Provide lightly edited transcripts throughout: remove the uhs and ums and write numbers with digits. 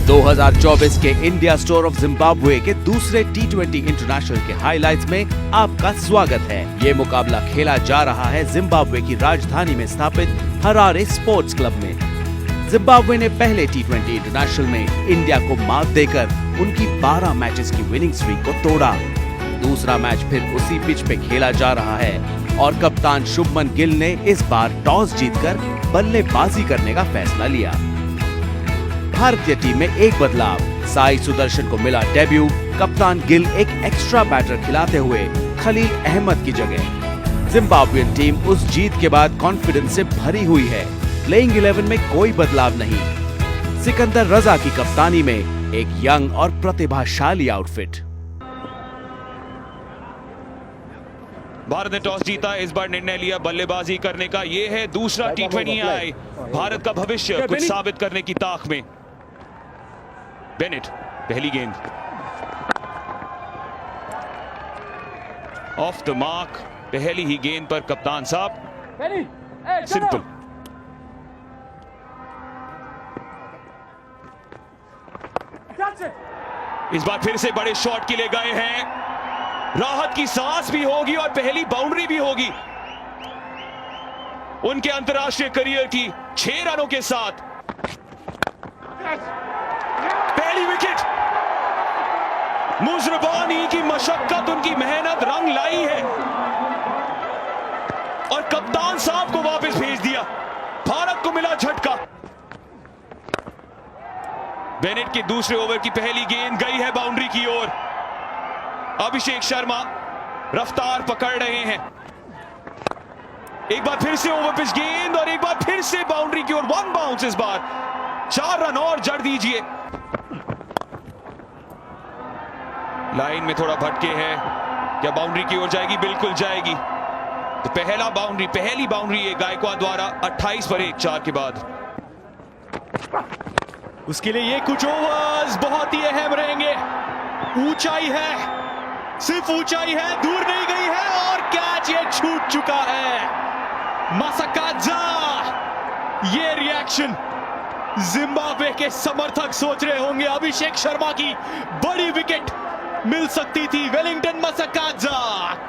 2024 के India store of Zimbabwe के दूसरे टी20 इंटरनेशनल के हाइलाइट्स में आपका स्वागत है। ये मुकाबला खेला जा रहा है जिम्बाब्वे की राजधानी में स्थापित हरारे स्पोर्ट्स क्लब में। जिम्बाब्वे ने पहले टी20 इंटरनेशनल में इंडिया को मात देकर उनकी 12 मैचेस की विनिंग स्ट्रीक को तोड़ा। दूसरा मैच फिर उसी पिच पे खेला जा रहा है और कप्तान शुभमन गिल ने इस बार टॉस जीतकर बल्लेबाजी करने का फैसला लिया। भारतीय टीम में एक बदलाव, साई सुदर्शन को मिला डेब्यू। कप्तान गिल एक एक्स्ट्रा बैटर खिलाते हुए खलील अहमद की जगह। जिम्बाब्वेन टीम उस जीत के बाद कॉन्फिडेंस से भरी हुई है। प्लेइंग 11 में कोई बदलाव नहीं। सिकंदर रजा की कप्तानी में एक यंग और प्रतिभाशाली आउटफिट। भारत ने टॉस जीता, इस बार निर्णय लिया बल्लेबाजी करने का। ये है दूसरा टी20 आई। भारत का भविष्य कुछ साबित करने की ताक में। बेनेट पहली गेंद ऑफ द मार्क, पहली ही गेंद पर कप्तान साहब सिंपल। इस बार फिर से बड़े शॉट के लिए गए हैं। राहत की सांस भी होगी और पहली बाउंड्री भी होगी उनके अंतर्राष्ट्रीय करियर की 6 रनों के साथ। पहली विकेट, मुजरबानी की मशक्कत, उनकी मेहनत रंग लाई है और कप्तान साहब को वापस भेज दिया। भारत को मिला झटका। बेनेट के दूसरे ओवर की पहली गेंद गई है बाउंड्री की ओर। अभिषेक शर्मा रफ्तार पकड़ रहे हैं। एक बार फिर से ओवर पिच गेंद और एक बार फिर से बाउंड्री की ओर। 1 बाउंस, इस बार 4 रन और जड़ दीजिए। लाइन में थोड़ा भटके हैं, क्या बाउंड्री की ओर जाएगी? बिल्कुल जाएगी। तो पहली बाउंड्री है गायकवाड द्वारा 28 पर 1 4 के बाद। उसके लिए ये कुछ ओवर्स बहुत ही अहम रहेंगे। ऊंचाई है, सिर्फ ऊंचाई है, दूर नहीं गई है और कैच ये छूट चुका है। मासाकाजा, ये रिएक्शन जिम्बाब्वे के समर्थक सोच रहे होंगे अभिषेक शर्मा की बड़ी विकेट मिल सकती थी। Wellington Masakadza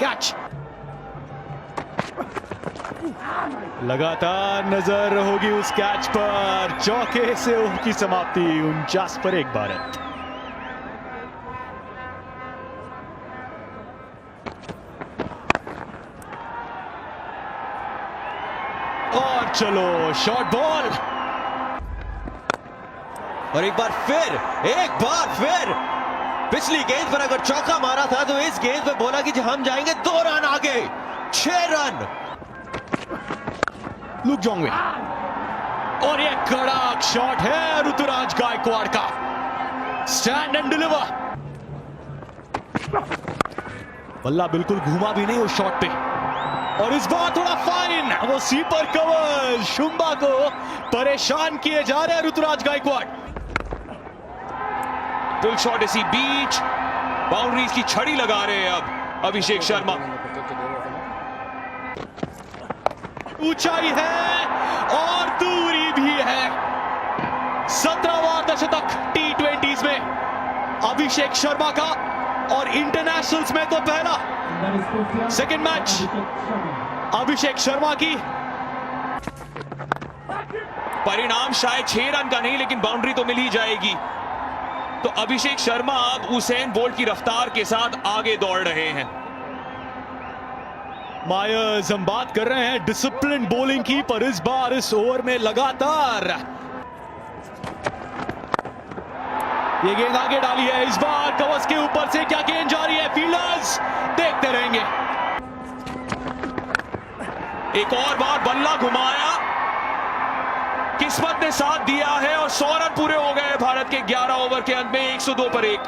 catch. लगातार नजर होगी उस कैच पर। चौके से ओवर की समाप्ति। 49 पर 1 भारत। और चलो शॉर्ट बॉल और एक बार फिर पिछली गेंद पर अगर चौका मारा था तो इस गेंद पे बोला कि हम जाएंगे 2 रन आगे। 6 रन। लुक जोंगवे और ये कड़क शॉट है ऋतुराज गायकवाड़ का। Stand and deliver. बल्ला बिल्कुल घूमा भी नहीं उस शॉट पे। और इस बार थोड़ा फाइन, वो सीपर कवर शुंबा को परेशान किए जा रहे हैं ऋतुराज गायकवाड़। फुल शॉट इसी बीच, बाउंड्रीज की छड़ी लगा रहे हैं अब अभिषेक शर्मा। ऊंचाई है और दूरी भी है। 17वां दशक टी20s में अभिषेक शर्मा का और इंटरनेशनल्स में तो पहला। सेकंड मैच अभिषेक शर्मा की। परिणाम शायद 6 रन का नहीं, लेकिन बाउंड्री तो मिल ही जाएगी। तो अभिषेक शर्मा अब उसेन बोल्ट की रफ्तार के साथ आगे दौड़ रहे हैं। मायर्स, हम बात कर रहे हैं डिसिप्लिन बॉलिंग की, पर इस बार इस ओवर में लगातार ये गेंद आगे डाली है। इस बार कवच के ऊपर से क्या गेंद जा रही है? फील्डर्स देखते रहेंगे। एक और बार बल्ला घुमाया, किस्मत ने साथ दिया है और 100 रन पूरे हो गए भारत के 11 ओवर के अंत में। 102 पर 1।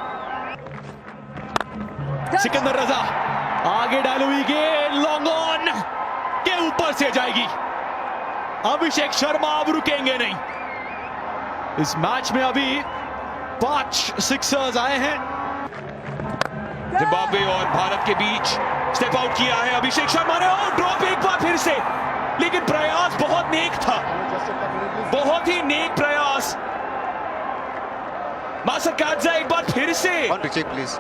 सिकंदर रजा आगे डाली हुई गेंद लॉन्ग ऑन के ऊपर से जाएगी। अभिषेक शर्मा अब रुकेंगे नहीं। इस मैच में अभी 5 सिक्सर्स आए हैं। जिम्बाब्वे और भारत के बीच स्टेप आउट किया है अभिषेक शर्मा ने और ड्रॉप एक बार फिर से, लेकिन प्रयास बहुत नेक था, बहुत ही नेक प्रयास। मासाकाद्जा एक बार फिर से। On to check, please.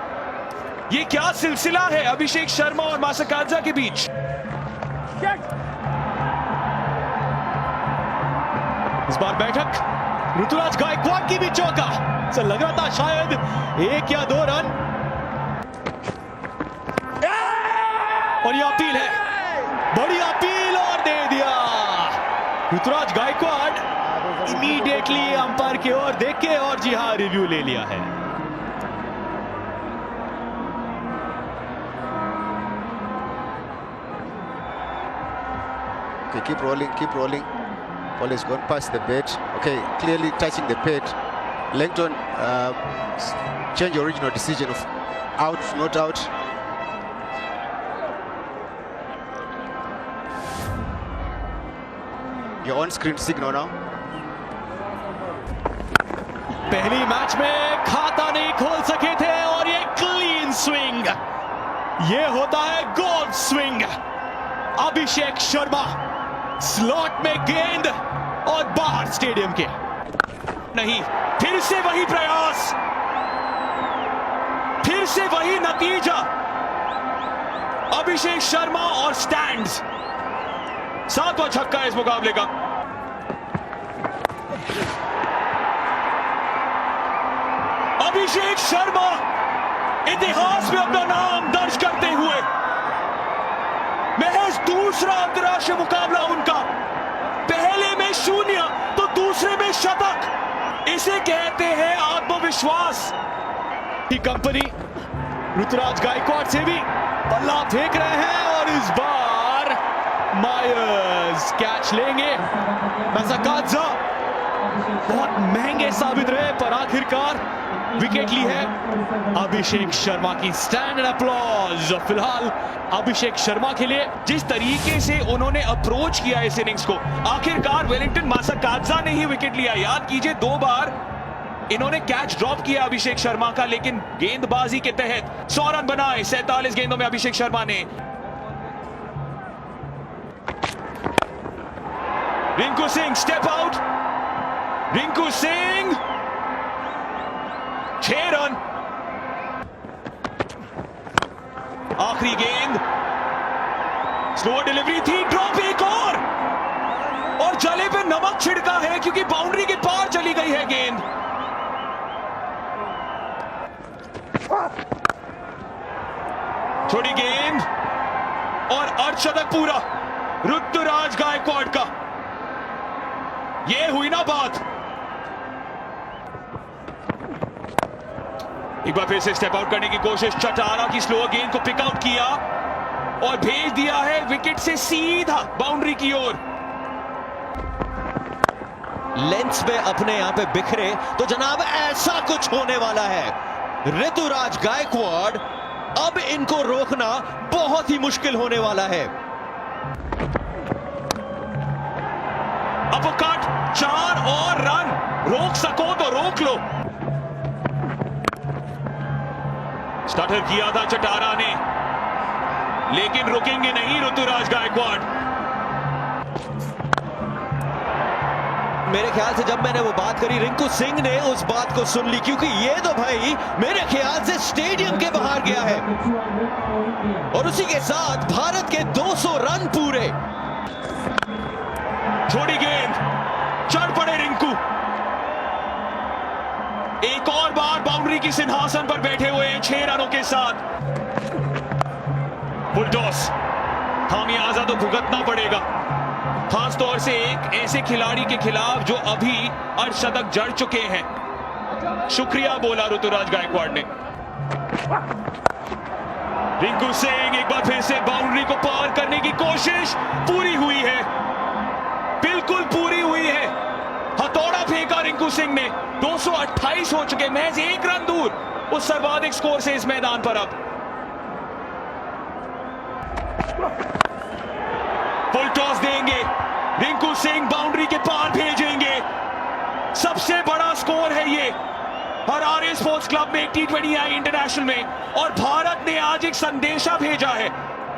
ये क्या सिलसिला है अभिषेक शर्मा और मासाकाद्जा के बीच। इस बार बैठक ऋतुराज गायकवाड़ की भी चौका। ऐसा लग रहा था शायद 1 या 2 रन। और ये अपील है, बड़ी अपील, और दे दिया। ऋतुराज गायकवाड़ इमीडिएटली अंपायर की ओर देख के और जी हां रिव्यू ले लिया है। Okay, keep rolling, keep rolling. Ball has gone past the bat. Okay, clearly touching the pad. Langton, change your original decision of out, not out. Your on-screen signal now. पहली match में खाता नहीं खोल सके थे और ये क्लीन स्विंग, ये होता है golf swing. Abhishek Sharma slot में गेंद और बाहर स्टेडियम के। नहीं, फिर से वही प्रयास, फिर से वही नतीजा। अभिषेक शर्मा और स्टैंड्स, 7वां छक्का इस मुकाबले का। अभिषेक शर्मा इतिहास में अपना नाम दर्ज करते हुए महज दूसरा अंतरराष्ट्रीय मुकाबला उनका। पहले में 0 तो दूसरे में शतक। इसे कहते हैं आत्मविश्वास की कंपनी। ऋतुराज गायकवाड़ से भी बल्ला फेंक रहे हैं और इस बार मायर्स कैच लेंगे। मासाकाद्जा बहुत महंगे साबित रहे पर आखिरकार विकेट ली है अभिषेक शर्मा की। स्टैंड एंड अपलॉज फिलहाल अभिषेक शर्मा के लिए। जिस तरीके से उन्होंने अप्रोच किया इस इनिंग्स को, आखिरकार वेलिंगटन मासाकाद्जा ने ही विकेट लिया। याद कीजिए 2 बार इन्होंने कैच ड्रॉप किया अभिषेक शर्मा का, लेकिन गेंदबाजी के तहत 100 रन बनाए 47 गेंदों में अभिषेक शर्मा ने। Rinku Singh step out, Rinku Singh 6 run. आखिरी गेंद, स्लो डिलीवरी थी, ड्रॉप एक और जले पे नमक छिड़का है क्योंकि बाउंड्री के पार चली गई है गेंद। छोड़ी गेंद और अर्धशतक पूरा ऋतुराज गायकवाड़ का। ये हुई ना बात। एक बार फिर से स्टेप आउट करने की कोशिश, चटारा की स्लो गेंद को पिक आउट किया और भेज दिया है विकेट से सीधा बाउंड्री की ओर। लेंस में अपने यहां पे बिखरे तो जनाब ऐसा कुछ होने वाला है। ऋतुराज गायकवाड़, अब इनको रोकना बहुत ही मुश्किल होने वाला है। अपकट 4 और रन, रोक सको तो रोक लो। स्टार्टर किया था चटारा ने, लेकिन रुकेंगे नहीं ऋतुराज गायकवाड़। मेरे ख्याल से जब मैंने वो बात करी, रिंकू सिंह ने उस बात को सुन ली, क्योंकि ये तो भाई मेरे ख्याल से स्टेडियम के बाहर गया है और उसी के साथ भारत के 200 रन पूरे। छोड़ी गेंद, चढ़ पड़े रिंकू। एक और बार बाउंड्री की सिंहासन पर बैठे हुए हैं 6 रनों के साथ। फुल टॉस, खामियाजा तो भुगतना पड़ेगा, खासतौर से एक ऐसे खिलाड़ी के खिलाफ जो अभी अर्धशतक जड़ चुके हैं। शुक्रिया बोला ऋतुराज गायकवाड़ ने। रिंकू सिंह एक बार फिर से बाउंड्री को पार करने की कोशिश पूरी हुई है, बिल्कुल पूरी हुई है। हथौड़ा फेंका रिंकू सिंह ने। 228 हो चुके, महज 1 रन दूर उस सर्वाधिक स्कोर से इस मैदान पर। अब फुल टॉस देंगे, रिंकू सिंह बाउंड्री के पार भेजेंगे। सबसे बड़ा स्कोर है ये हरारे स्पोर्ट्स क्लब में, T20 आई इंटरनेशनल में, और भारत ने आज एक संदेशा भेजा है।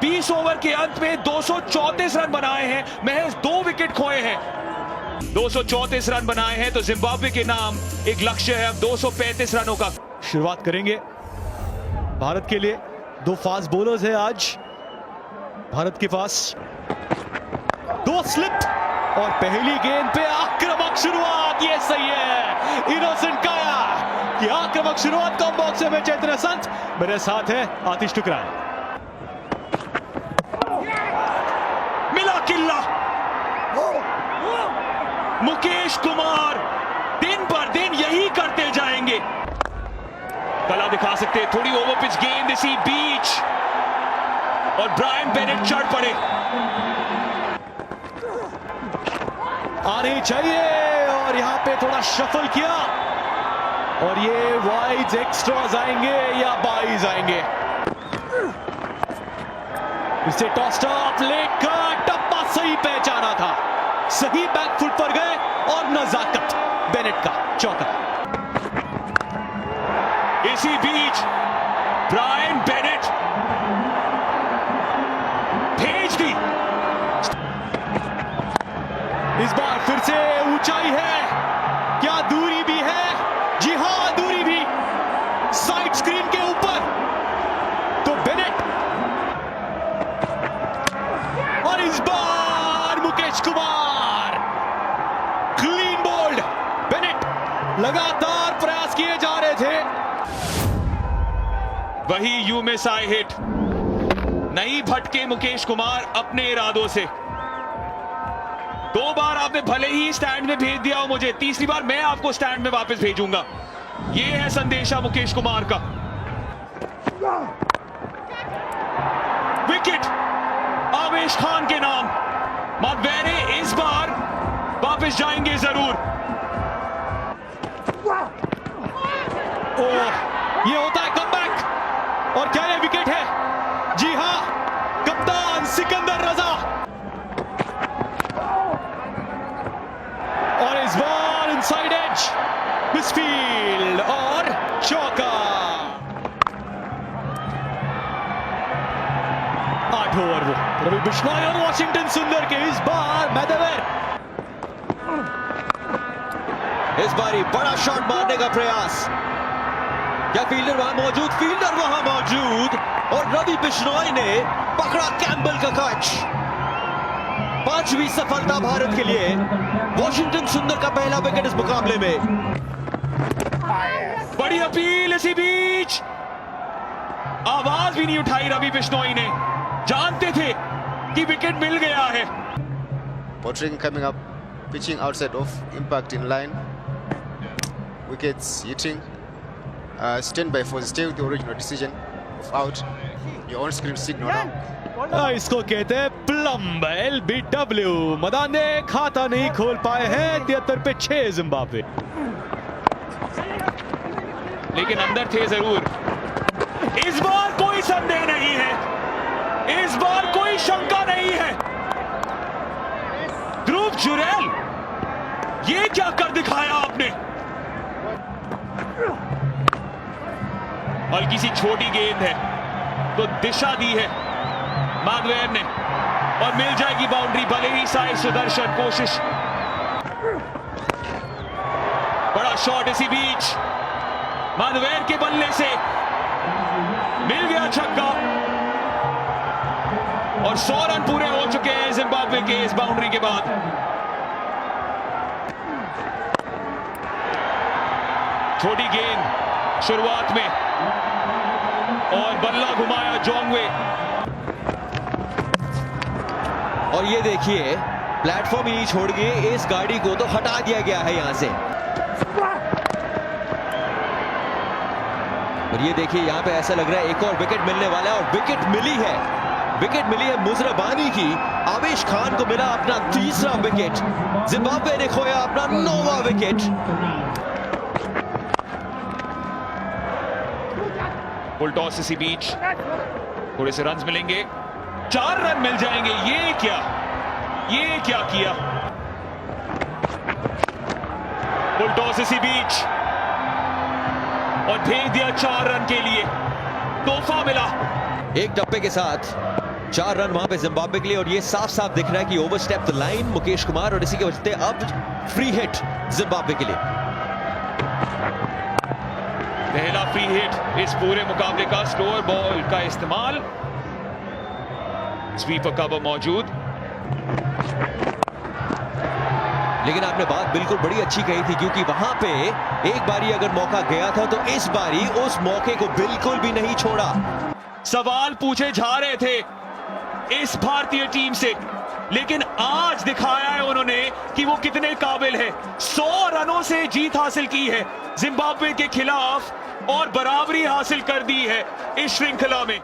20 ओवर के अंत में 234 रन बनाए हैं, महज 2 विकेट खोए हैं। 234 रन बनाए हैं तो जिम्बाब्वे के नाम एक लक्ष्य है अब 235 रनों का। शुरुआत करेंगे भारत के लिए। 2 फास्ट बॉलर्स है आज भारत के पास। 2 स्लिप और पहली गेंद पे आक्रामक शुरुआत। ये सही है इनोसेंट काया की आक्रामक शुरुआत। कम बॉक्स में चैतन्य संत, मेरे साथ है आतिश टुकरान। मिला किल्ला। मुकेश कुमार दिन पर दिन यही करते जाएंगे। कला दिखा सकते हैं, थोड़ी ओवर पिच गेंद इसी बीच और ब्रायन बेनेट चढ़ पड़े। आनी चाहिए और यहां पे थोड़ा शफल किया और ये वाइड्स एक्स्ट्रास आएंगे या बाइज आएंगे। इसे टॉस टॉप लेकर टप्पा सही पहचाना था, सही बैक फुट पर गए और नजाकत बेनेट का चौका। इसी बीच ब्रायन बेनेट भेज दी। इस बार फिर से ऊंचाई है, क्या दूरी भी है? जी हां दूरी भी, साइड स्क्रीन के ऊपर तो बेनेट। और इस बार Mukesh Kumar clean bowled. Bennett लगातार प्रयास किए जा रहे थे। वही यू मिस आई हिट। नहीं भटके मुकेश कुमार अपने इरादों से। 2 बार आपने भले ही स्टैंड में भेज दिया हो मुझे, तीसरी बार मैं आपको स्टैंड में वापस भेजूंगा। यह है संदेशा मुकेश कुमार का। विकेट आवेश खान के नाम। मादवेरे इस बार वापस जाएंगे जरूर। ये होता है कमबैक और क्या ये विकेट है? जी हां, कप्तान सिकंदर रजा। और इस बार इनसाइड एज मिसफील्ड और चौका। 8 ओवर वो रवि बिश्नोई और वॉशिंगटन सुंदर के। इस बार मैदेवर इस बारी बड़ा शॉट मारने का प्रयास। क्या फील्डर वहां मौजूद? फील्डर वहां मौजूद और रवि बिश्नोई ने पकड़ा कैम्बल का कैच। 5वीं सफलता भारत के लिए। वॉशिंगटन सुंदर का पहला विकेट इस मुकाबले में। बड़ी अपील इसी बीच। आवाज भी नहीं उठाई रवि बिश्नोई ने, जानते थे कि विकेट मिल गया है। Pottering coming up, pitching outside of impact in line. Wickets hitting. Stand by for stay with the original decision of out. Your on screen signal now. इसको कहते हैं प्लम्ब। LBW मदाने खाता नहीं खोल पाए हैं। 73 पे 6 जिम्बाब्वे। लेकिन अंदर थे जरूर। इस बार कोई संदेह नहीं है, इस बार कोई शंका नहीं है। ध्रुव जुरैल, ये क्या कर दिखाया आपने? हल्की सी छोटी गेंद है तो दिशा दी है माधवेर ने और मिल जाएगी बाउंड्री। भले ही साई सुदर्शन कोशिश। बड़ा शॉट इसी बीच माधवेर के बल्ले से मिल गया छक्का और 100 रन पूरे हो चुके हैं जिम्बाब्वे के इस बाउंड्री के बाद। छोटी गेंद शुरुआत में और बल्ला घुमाया जोंगवे। और ये देखिए प्लेटफॉर्म ही नहीं छोड़ गए, इस गाड़ी को तो हटा दिया गया है यहां से। और ये देखिए यहां पे ऐसा लग रहा है एक और विकेट मिलने वाला है और विकेट मिली है। विकेट मिली है मुजरबानी की। आवेश खान को मिला अपना 3रा विकेट। जिम्बाब्वे ने खोया अपना 9वां विकेट। फुल टॉस इसी बीच, थोड़े से रन्स मिलेंगे, 4 रन मिल जाएंगे। ये क्या किया? फुल टॉस इसी बीच और भेज दिया 4 रन के लिए। तोहफा मिला। एक टप्पे के साथ 4 रन वहां पे जिम्बाब्वे के लिए और ये साफ साफ दिख रहा है कि overstep the line Mukesh Kumar और इसी के वजह से अब फ्री हिट जिम्बाब्वे के लिए। पहला फ्री हिट इस पूरे मुकाबले का, स्लोअर बॉल का इस्तेमाल, स्वीपर कवर मौजूद। लेकिन आपने बात बिल्कुल बड़ी अच्छी कही थी, क्योंकि वहां पे एक बारी अगर मौका गया था तो इस बारी उस मौके को बिल्कुल भी नहीं छोड़ा। सवाल पूछे जा रहे थे इस भारतीय टीम से, लेकिन आज दिखाया है उन्होंने कि वो कितने काबिल है। 100 रनों से जीत हासिल की है जिम्बाब्वे के खिलाफ और बराबरी हासिल कर दी है इस श्रृंखला में।